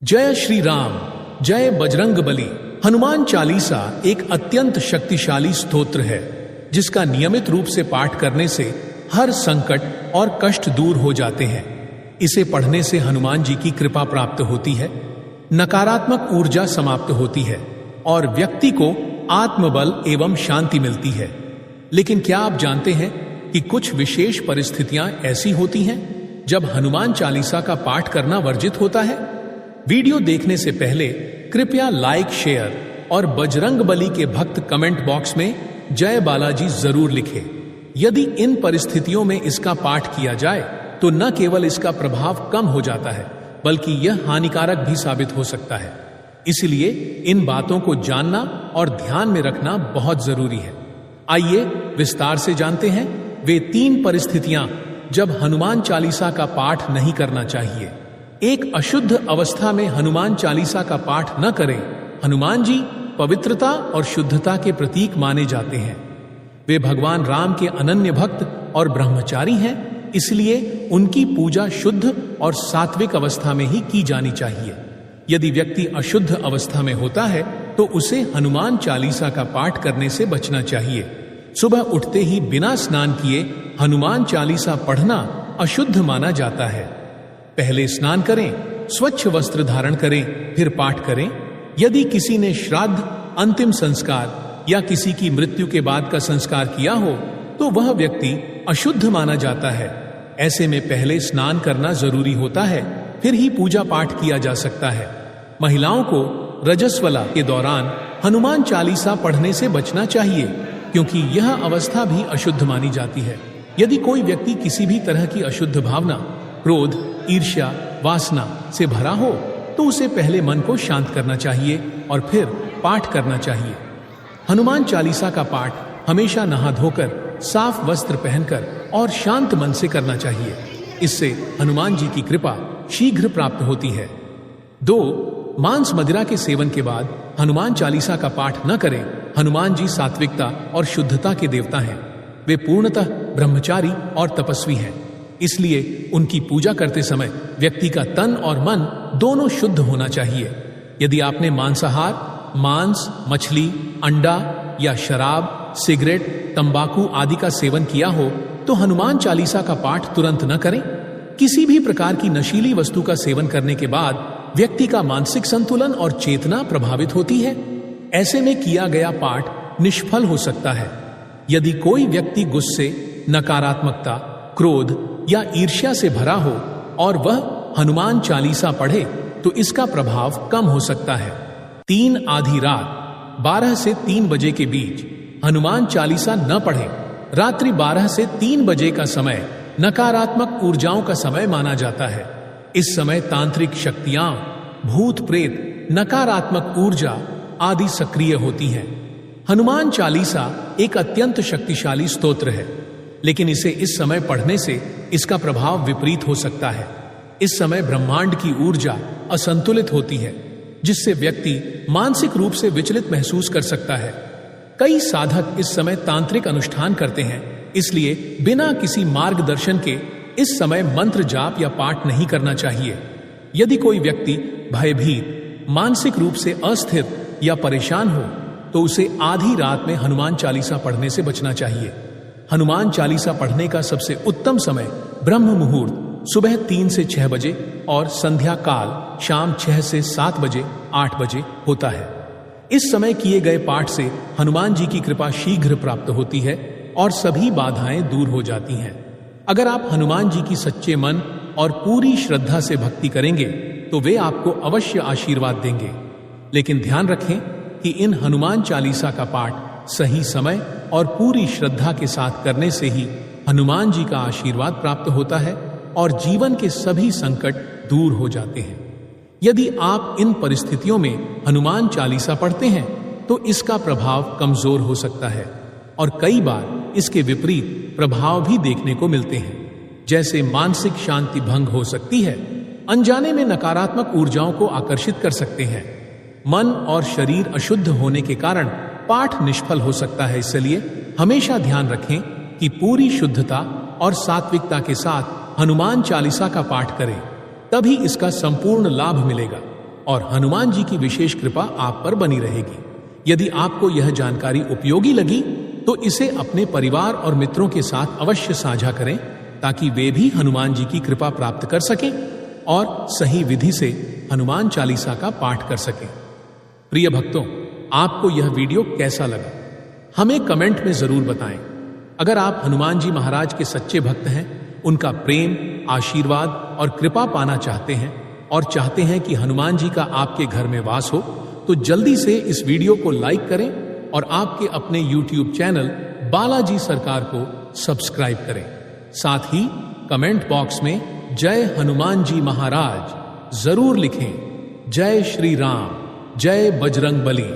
जय श्री राम, जय बजरंग बली। हनुमान चालीसा एक अत्यंत शक्तिशाली स्तोत्र है जिसका नियमित रूप से पाठ करने से हर संकट और कष्ट दूर हो जाते हैं। इसे पढ़ने से हनुमान जी की कृपा प्राप्त होती है, नकारात्मक ऊर्जा समाप्त होती है और व्यक्ति को आत्मबल एवं शांति मिलती है। लेकिन क्या आप जानते हैं कि कुछ विशेष परिस्थितियां ऐसी होती हैं जब हनुमान चालीसा का पाठ करना वर्जित होता है? वीडियो देखने से पहले कृपया लाइक, शेयर और बजरंग बली के भक्त कमेंट बॉक्स में जय बालाजी जरूर लिखें। यदि इन परिस्थितियों में इसका पाठ किया जाए तो न केवल इसका प्रभाव कम हो जाता है बल्कि यह हानिकारक भी साबित हो सकता है। इसलिए इन बातों को जानना और ध्यान में रखना बहुत जरूरी है। आइए विस्तार से जानते हैं वे 3 परिस्थितियां जब हनुमान चालीसा का पाठ नहीं करना चाहिए। एक अशुद्ध अवस्था में हनुमान चालीसा का पाठ न करें। हनुमान जी पवित्रता और शुद्धता के प्रतीक माने जाते हैं। वे भगवान राम के अनन्य भक्त और ब्रह्मचारी हैं, इसलिए उनकी पूजा शुद्ध और सात्विक अवस्था में ही की जानी चाहिए। यदि व्यक्ति अशुद्ध अवस्था में होता है तो उसे हनुमान चालीसा का पाठ करने से बचना चाहिए। सुबह उठते ही बिना स्नान किए हनुमान चालीसा पढ़ना अशुद्ध माना जाता है। पहले स्नान करें, स्वच्छ वस्त्र धारण करें, फिर पाठ करें। यदि किसी ने श्राद्ध, अंतिम संस्कार या किसी की मृत्यु के बाद का संस्कार किया हो तो वह व्यक्ति अशुद्ध माना जाता है। ऐसे में पहले स्नान करना जरूरी होता है, फिर ही पूजा पाठ किया जा सकता है। महिलाओं को रजस्वला के दौरान हनुमान चालीसा पढ़ने से बचना चाहिए क्योंकि यह अवस्था भी अशुद्ध मानी जाती है। यदि कोई व्यक्ति किसी भी तरह की अशुद्ध भावना, क्रोध, ईर्ष्या, वासना से भरा हो तो उसे पहले मन को शांत करना चाहिए और फिर पाठ करना चाहिए। हनुमान चालीसा का पाठ हमेशा नहा धोकर, साफ वस्त्र पहनकर और शांत मन से करना चाहिए। इससे हनुमान जी की कृपा शीघ्र प्राप्त होती है। 2. मांस मदिरा के सेवन के बाद हनुमान चालीसा का पाठ न करें। हनुमान जी सात्विकता और शुद्धता के देवता हैं। वे पूर्णतः ब्रह्मचारी और तपस्वी हैं, इसलिए उनकी पूजा करते समय व्यक्ति का तन और मन दोनों शुद्ध होना चाहिए। यदि आपने मांसाहार, मांस, मछली, अंडा या शराब, सिगरेट, तंबाकू आदि का सेवन किया हो तो हनुमान चालीसा का पाठ तुरंत न करें। किसी भी प्रकार की नशीली वस्तु का सेवन करने के बाद व्यक्ति का मानसिक संतुलन और चेतना प्रभावित होती है। ऐसे में किया गया पाठ निष्फल हो सकता है। यदि कोई व्यक्ति गुस्से, नकारात्मकता, क्रोध या ईर्ष्या से भरा हो और वह हनुमान चालीसा पढ़े तो इसका प्रभाव कम हो सकता है। 3 आधी रात 12 से 3 बजे के बीच हनुमान चालीसा न पढ़ें। रात्रि 12 से 3 बजे का समय नकारात्मक ऊर्जाओं का समय माना जाता है। इस समय तांत्रिक शक्तियां, भूत प्रेत, नकारात्मक ऊर्जा आदि सक्रिय होती हैं। हनुमान चालीसा एक अत्यंत शक्तिशाली स्तोत्र है, लेकिन इसे इस समय पढ़ने से इसका प्रभाव विपरीत हो सकता है। इस समय ब्रह्मांड की ऊर्जा असंतुलित होती है, जिससे व्यक्ति मानसिक रूप से विचलित महसूस कर सकता है। कई साधक इस समय तांत्रिक अनुष्ठान करते हैं, इसलिए बिना किसी मार्गदर्शन के इस समय मंत्र जाप या पाठ नहीं करना चाहिए। यदि कोई व्यक्ति भयभीत, मानसिक रूप से अस्थिर या परेशान हो तो उसे आधी रात में हनुमान चालीसा पढ़ने से बचना चाहिए। हनुमान चालीसा पढ़ने का सबसे उत्तम समय ब्रह्म मुहूर्त सुबह 3 से 6 बजे और संध्या काल शाम 6 से 7 बजे, 8 बजे होता है। इस समय किए गए पाठ से हनुमान जी की कृपा शीघ्र प्राप्त होती है और सभी बाधाएं दूर हो जाती हैं। अगर आप हनुमान जी की सच्चे मन और पूरी श्रद्धा से भक्ति करेंगे तो वे आपको अवश्य आशीर्वाद देंगे। लेकिन ध्यान रखें कि इन हनुमान चालीसा का पाठ सही समय और पूरी श्रद्धा के साथ करने से ही हनुमान जी का आशीर्वाद प्राप्त होता है और जीवन के सभी संकट दूर हो जाते हैं। यदि आप इन परिस्थितियों में हनुमान चालीसा पढ़ते हैं तो इसका प्रभाव कमजोर हो सकता है और कई बार इसके विपरीत प्रभाव भी देखने को मिलते हैं, जैसे मानसिक शांति भंग हो सकती है, अनजाने में नकारात्मक ऊर्जाओं को आकर्षित कर सकते हैं, मन और शरीर अशुद्ध होने के कारण पाठ निष्फल हो सकता है। इसलिए हमेशा ध्यान रखें कि पूरी शुद्धता और सात्विकता के साथ हनुमान चालीसा का पाठ करें, तभी इसका संपूर्ण लाभ मिलेगा। और हनुमान जी की विशेष कृपा आप पर बनी रहेगी। यदि आपको यह जानकारी उपयोगी लगी तो इसे अपने परिवार और मित्रों के साथ अवश्य साझा करें, ताकि वे भी हनुमान जी की कृपा प्राप्त कर सकें और सही विधि से हनुमान चालीसा का पाठ कर सकें। प्रिय भक्तों, आपको यह वीडियो कैसा लगा हमें कमेंट में जरूर बताएं। अगर आप हनुमान जी महाराज के सच्चे भक्त हैं, उनका प्रेम, आशीर्वाद और कृपा पाना चाहते हैं और चाहते हैं कि हनुमान जी का आपके घर में वास हो, तो जल्दी से इस वीडियो को लाइक करें और आपके अपने YouTube चैनल बालाजी सरकार को सब्सक्राइब करें। साथ ही कमेंट बॉक्स में जय हनुमान जी महाराज जरूर लिखें। जय श्री राम, जय बजरंग बली।